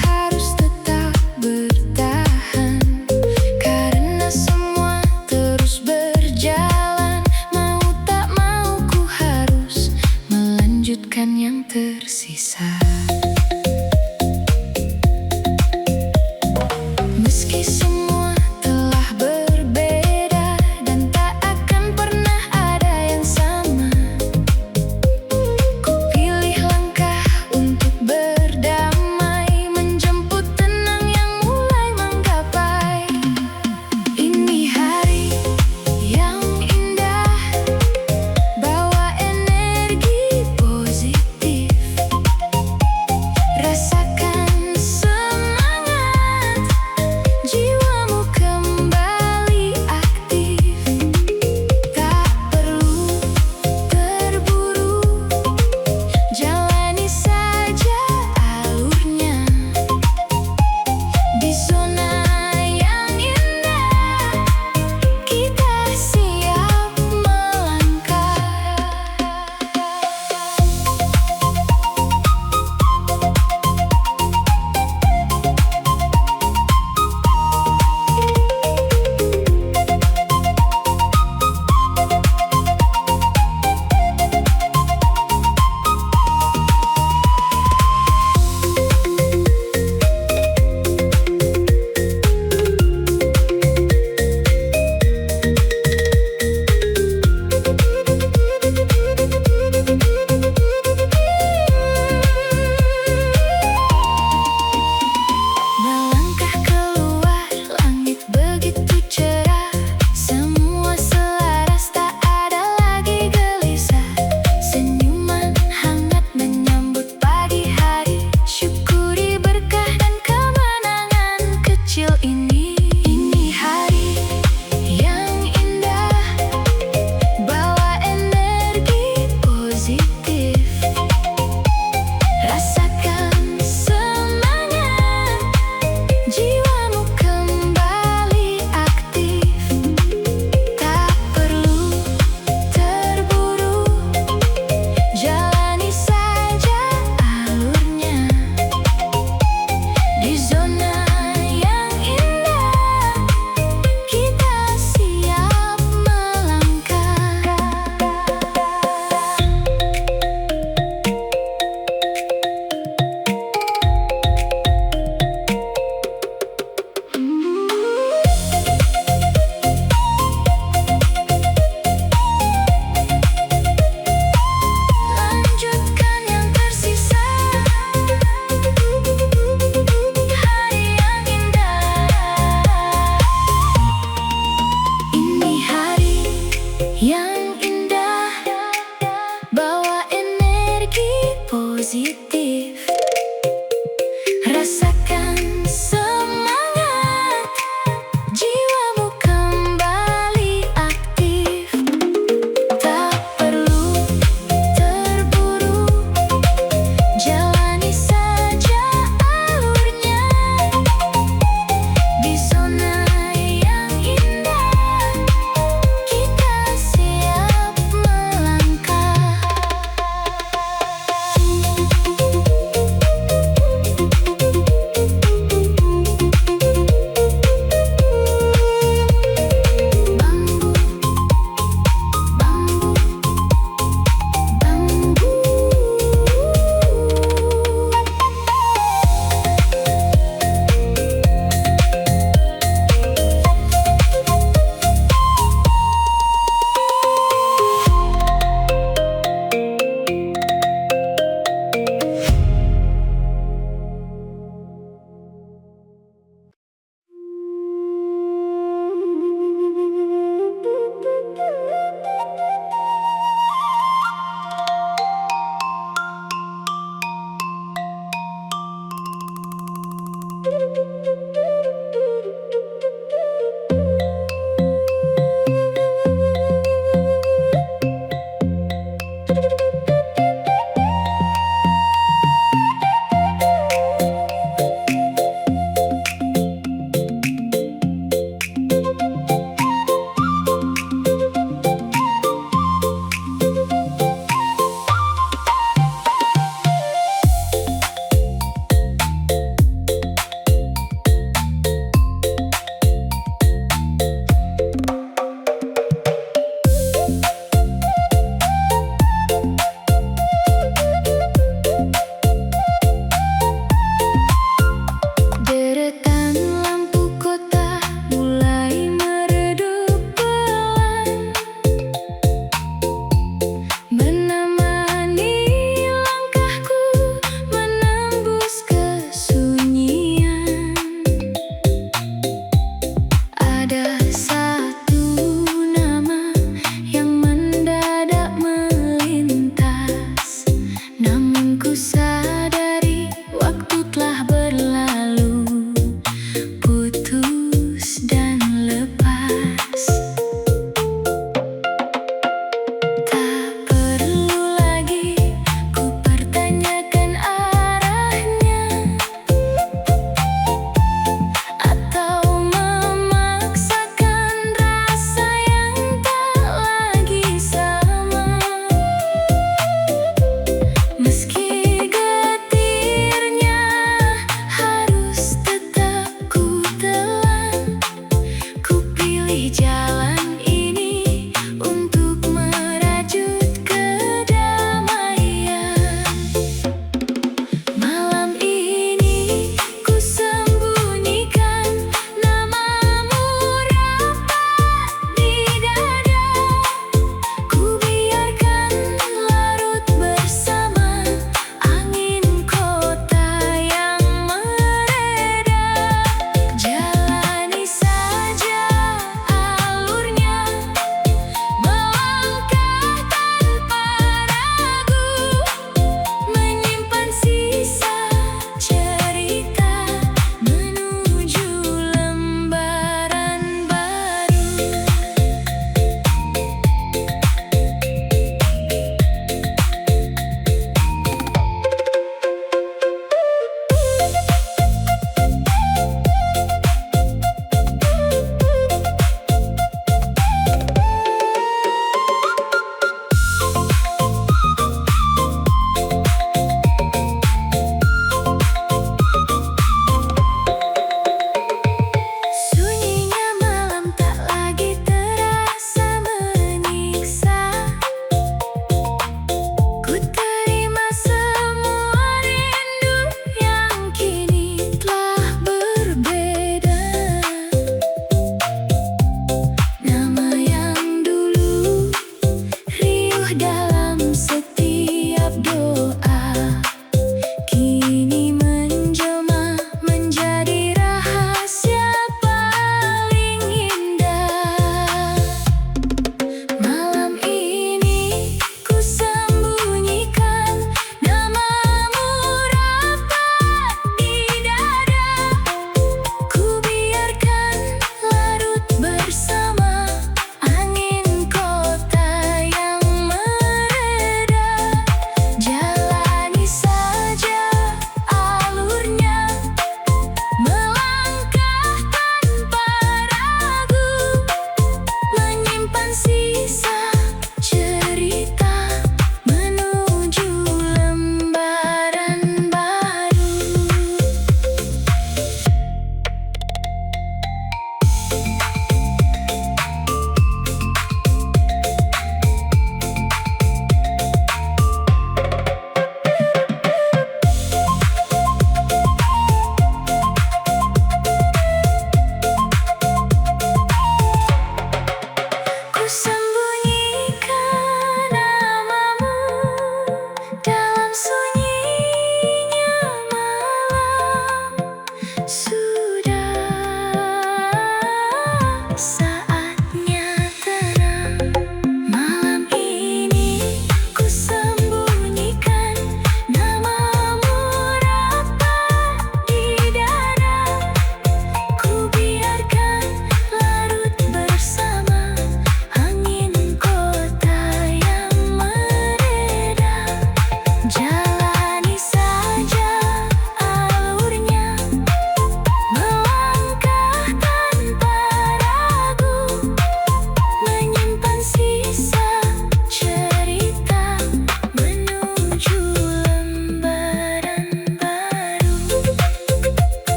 harus tetap bertahan, karena semua terus berjalan. Mau tak mau ku harus melanjutkan yang tersisa. Meski semua telah berbeda dan tak akan pernah ada yang sama, ku pilih langkah untuk berdamai, menjemput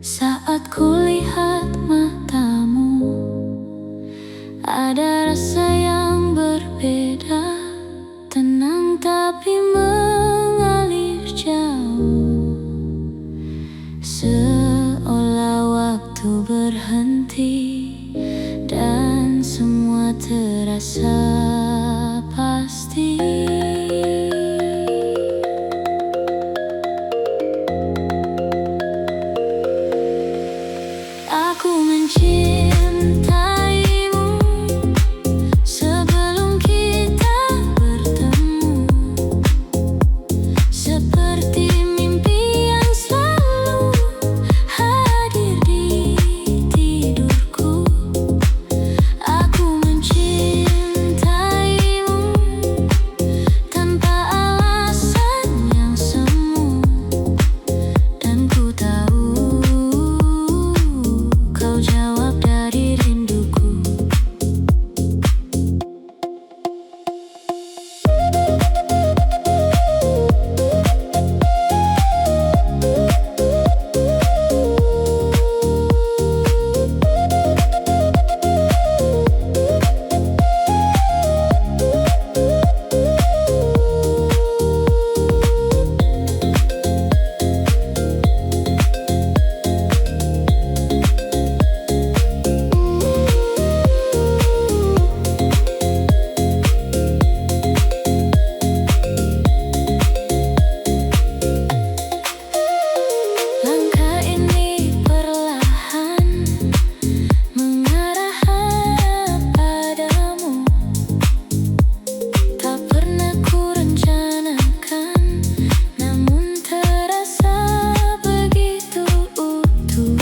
Saat kulihat matamu, ada rasa yang berbeda, tenang tapi mengalir jauh, seolah waktu berhenti dan semua terasa pasti. Aku mencintaimu sebelum kita bertemu, seperti mimpi yang selalu hadir di tidurku. Aku mencintaimu tanpa alasan yang semu, dan ku tahu kau jawab dari rinduku. Langkah ini perlahan mengarah padamu, tak pernah ku rencanakan, namun terasa begitu utuh.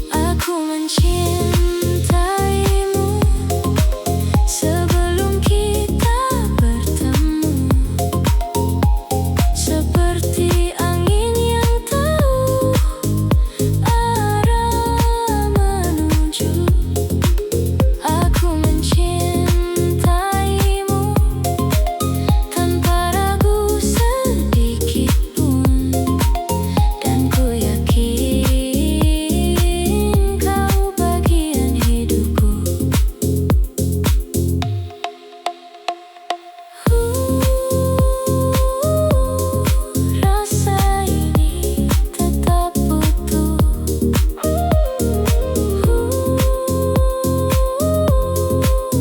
Aku mencintaimu sebelum kita bertemu, seperti angin yang tahu arah menuju. Aku mencintaimu tanpa ragu sedikit pun, dan ku yakin kau bagian hidupku. Rasa ini tetap utuh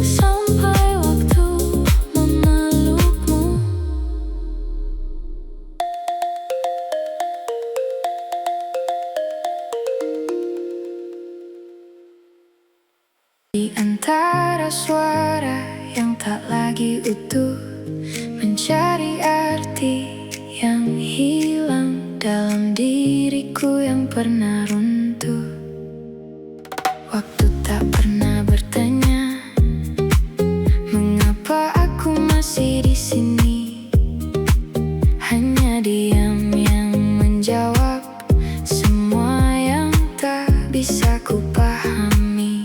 sampai waktu memelukmu. Di antara suara yang tak lagi utuh, mencari arti yang hilang dalam diriku yang pernah runtuh. Waktu tak pernah bertanya mengapa aku masih di sini, hanya diam yang menjawab semua yang tak bisa ku pahami.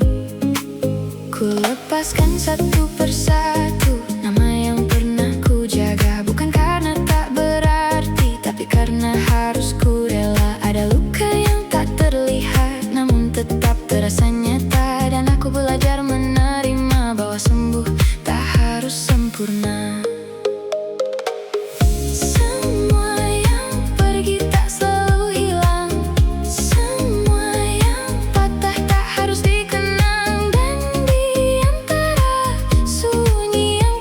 Ku lepaskan satu persatu nama yang pernah ku jaga, bukan karena tak berarti, tapi karena harus ku rela. Ada luka yang tak terlihat namun tetap terasa nyata, dan aku belajar menerima bahwa sembuh tak harus sempurna. Semua yang pergi tak selalu hilang, semua yang patah tak harus dikenang, dan di antara sunyi yang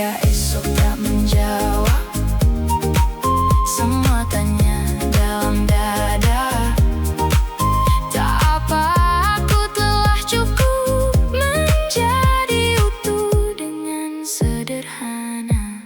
Jika esok tak menjawab semua tanya dalam dada, tak apa, aku telah cukup menjadi utuh dengan sederhana.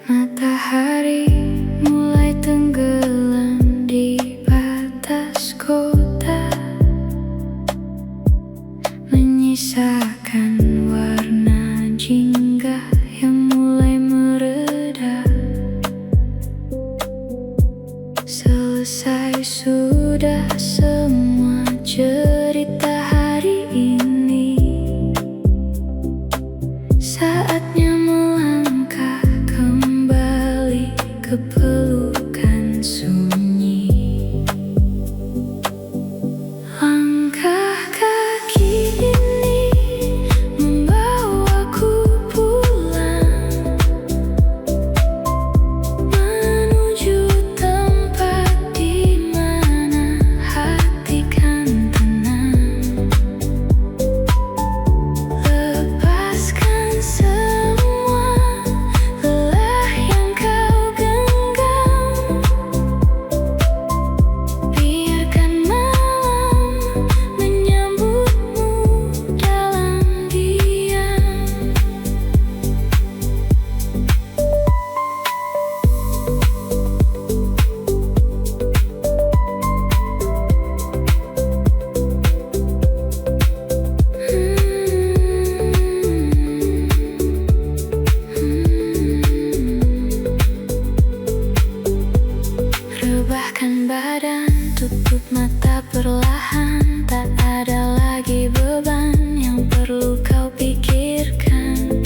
Matahari mulai tenggelam di batas kota, menyisakan warna jingga yang mulai mereda. Selesai sudah semua cerita hari ini, saatnya melangkah kembali ke pelukan sunyi. Langkah kaki ini membawaku pulang, menuju tempat di mana hati kan tenang. Lepaskan semua lelah yang kau genggam, biarkan malam menyambutmu dalam diam. Rebahkan badan, tutup mata perlahan. Tak ada lagi beban yang perlu kau pikirkan.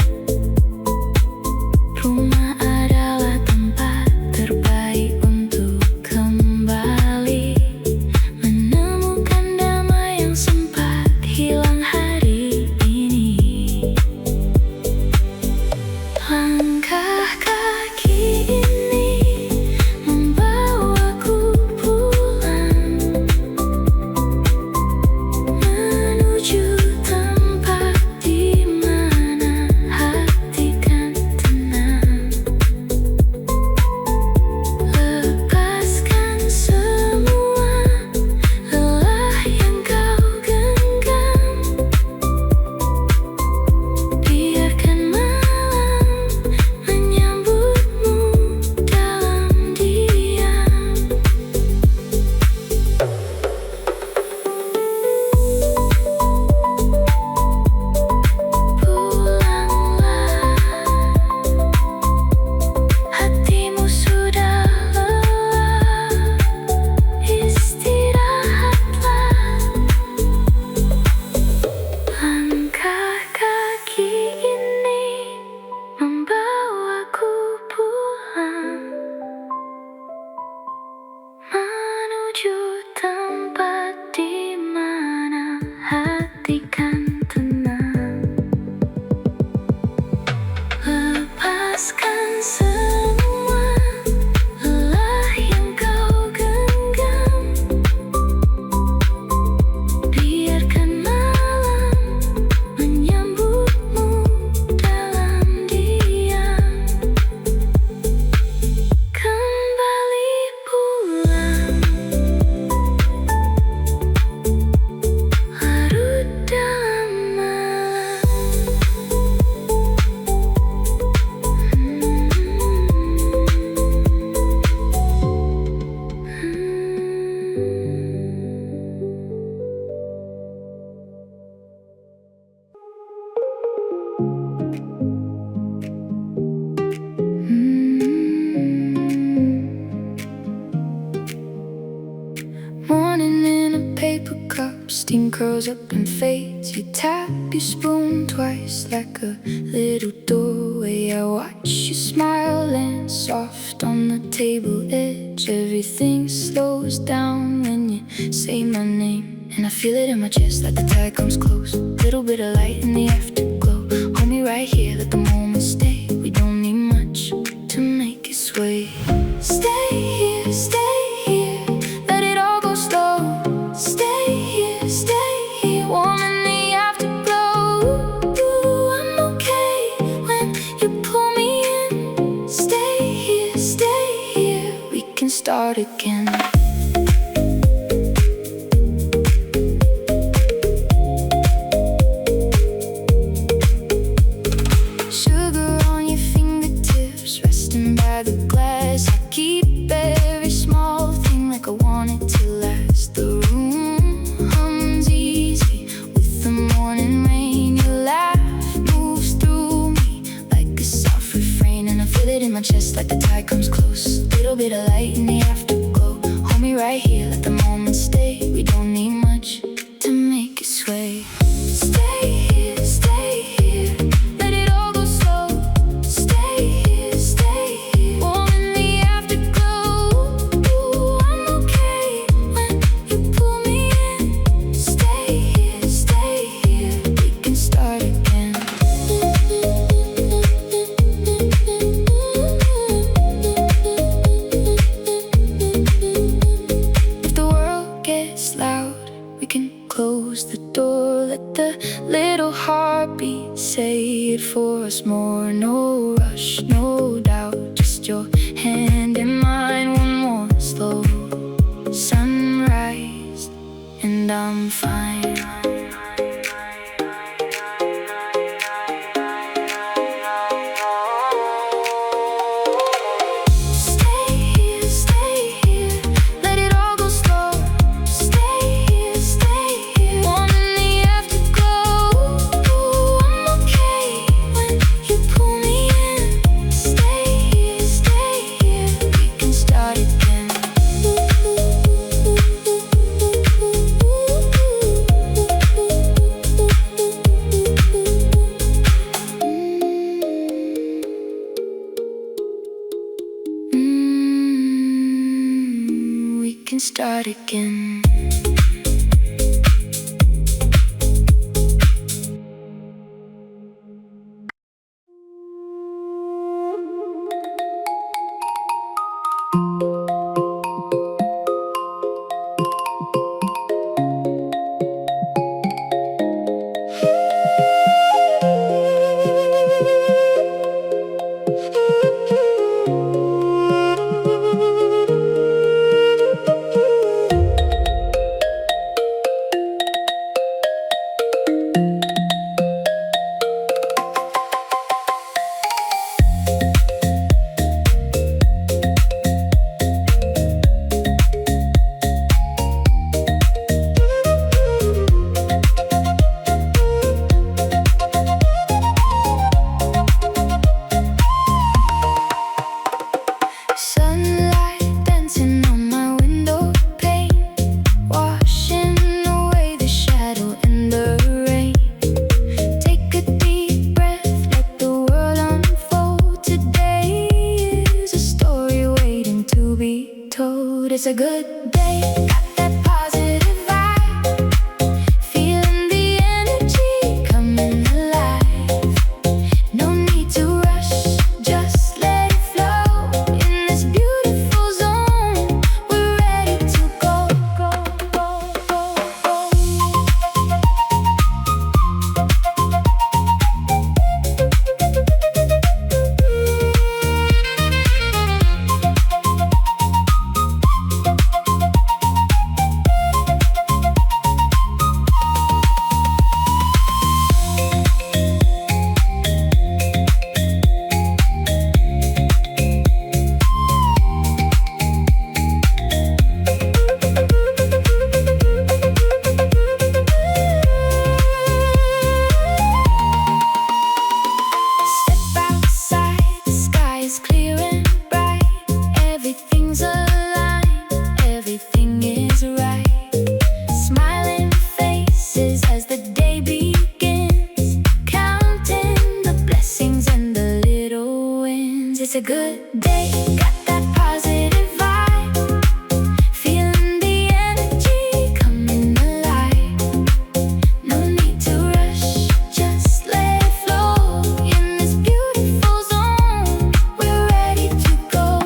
Rumah adalah tempat terbaik untuk kembali menemukan damai yang sempat hilang hari ini. Langkah kaki ini membawaku pulang, menuju tempat di mana hati kan tenang. Lepaskan semua lelah yang kau genggam, biarkan malam menyambutmu dalam diam. Pulanglah, hatimu sudah lelah, istirahatlah. Langkah kaki ini membawaku pulang, menuju tempat di mana hati kan tenang. Lepaskan semua curls up and fades. You tap your spoon twice like a little doorway. I watch you smile and soft on the table edge. Everything slows down when you say my name, and I feel it in my chest like the tide comes close. Little bit of light in the afterglow. Hold me right here, let the moment stay. We don't need much to make it sway. Stay here, stay here, let it all go slow. Stay here, warm in the afterglow. Ooh, I'm okay when you pull me in. Stay here, we can start again. Sugar on your fingertips, resting by the glass. I keep every small thing like I want it to last. The room hums easy with the morning rain. Your laugh moves through me like a soft refrain, and I feel it in my chest like the tide comes close. Little bit of light in the afterglow. Hold me right here, let the moment stay. We don't need much to make it sway. Stay here, let it all go slow. Stay here, warm in the afterglow. Ooh, I'm okay when you pull me in. Stay here, we can start again. If the world gets loud, we can close the door. Let the little heartbeat say it for us more. No rush, no doubt, just your hand in mine. One more slow sunrise, and I'm fine. Stay here, let it all go slow. Stay here, warm in the afterglow. Ooh, I'm okay when you pull me in. Stay here, we can start again. We can start again. Sunlight dancing on my window pane, washing away the shadow and the rain. Take a deep breath, let the world unfold. Today is a story waiting to be told. It's a good day, got that positive vibe, feeling the energy coming alive. No need to rush, just let it flow. In this beautiful zone, we're ready to go. It's a good day, got that positive vibe. Feeling the energy coming alive. No need to rush, just let it flow. In this beautiful zone, we're ready to go.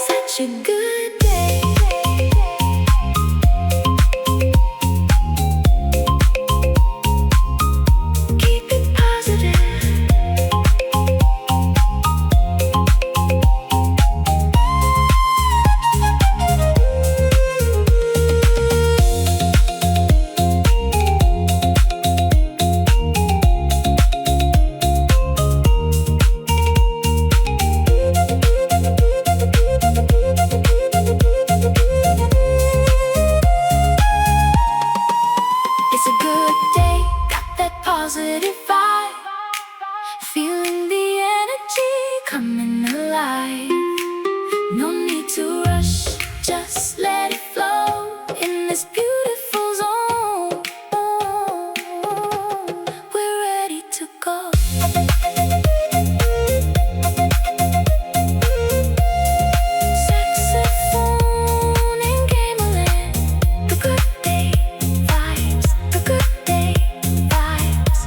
Such a good day. Keep it positive. It's a good day, got that positive vibe. Feeling the energy coming alive. No need to rush, just let it flow. In this beautiful zone, we're ready to go. Saxophone and gamelan, the good day vibes, the good day vibes,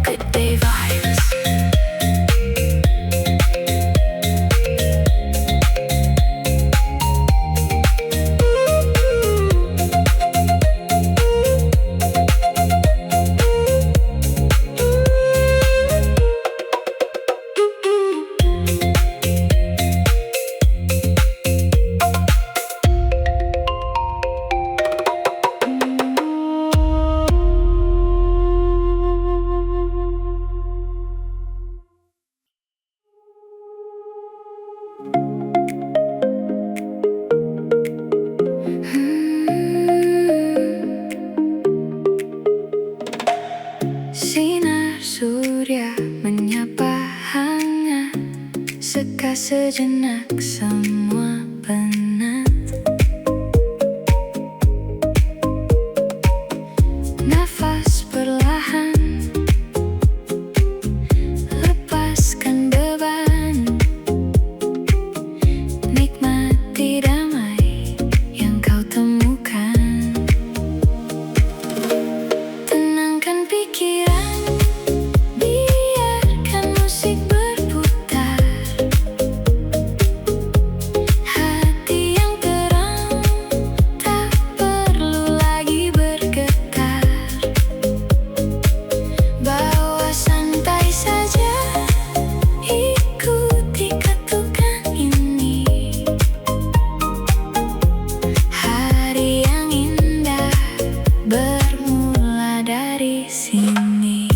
good day vibes. Sinar surya menyapa hangat, seka sejenak semua penat. Nafas perlahan, lepaskan beban. Nikmati damai yang kau temukan. Tenangkan pikiran, biarkan musik berputar. Hati yang terang, tak perlu lagi bergetar. Bawa santai saja, ikuti ketukan ini. Hari yang indah bermula dari sini.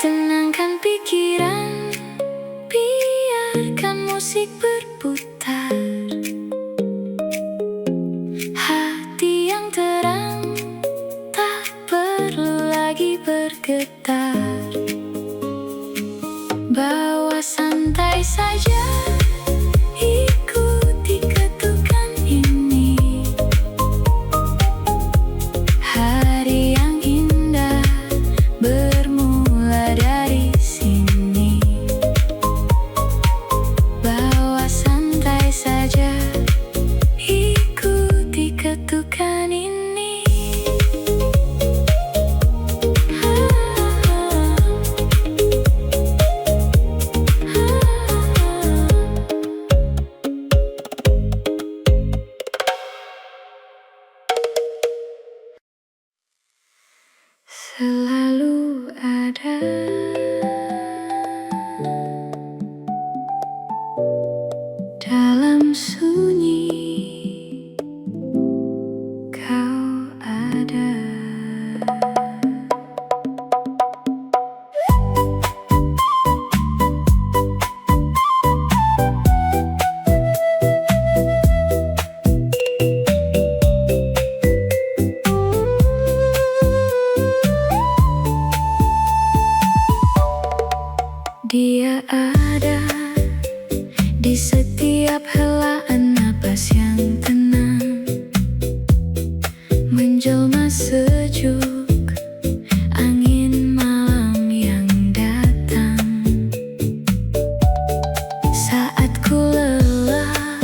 Tenangkan pikiran, biarkan musik berputar. Hati yang terang, tak perlu lagi bergetar. Bawa santai saja, ikuti ketukan ini. Hari yang indah bermula dari sini. Bawa santai saja, ikuti ketukan ini. Di setiap helaan napas yang tenang menjelma sejuk angin malam yang datang. Saat ku lelah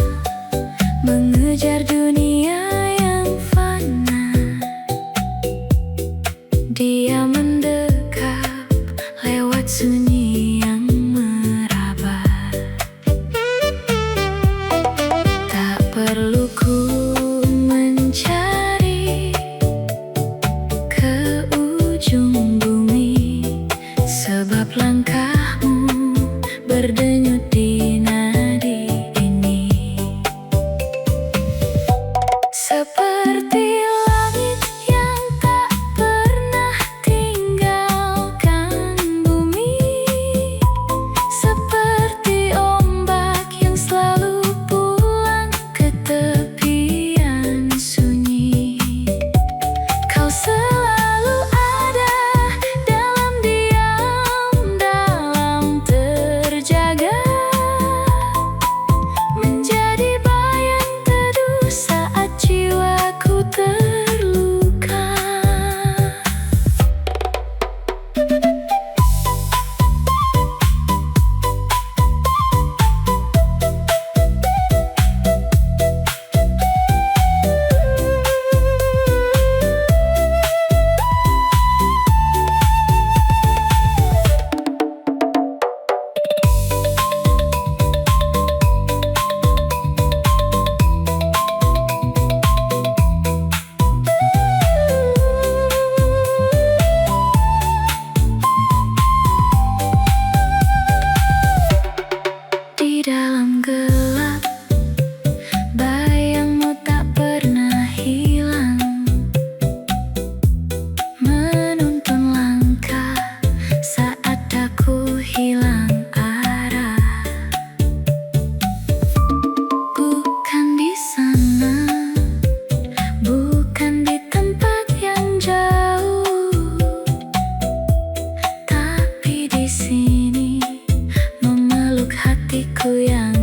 mengejar dunia yang fana, dia mendekap lewat sunyi yang meraba. Tak perlu ku mencari ke ujung bumi, sebab langkahmu berdenyut di nadi ini. Seperti langit yang tak pernah tinggalkan bumi, seperti ombak yang selalu pulang ke tepian sunyi. Kau selalu ada dalam diam, dalam terjaga, menjadi bayang teduh saat jiwaku terluka. Di dalam gelap, bayangmu tak pernah hilang, menuntun langkah saat aku hilang arah. Bukan di sana, bukan di tempat yang jauh, tapi di sini memeluk hatiku yang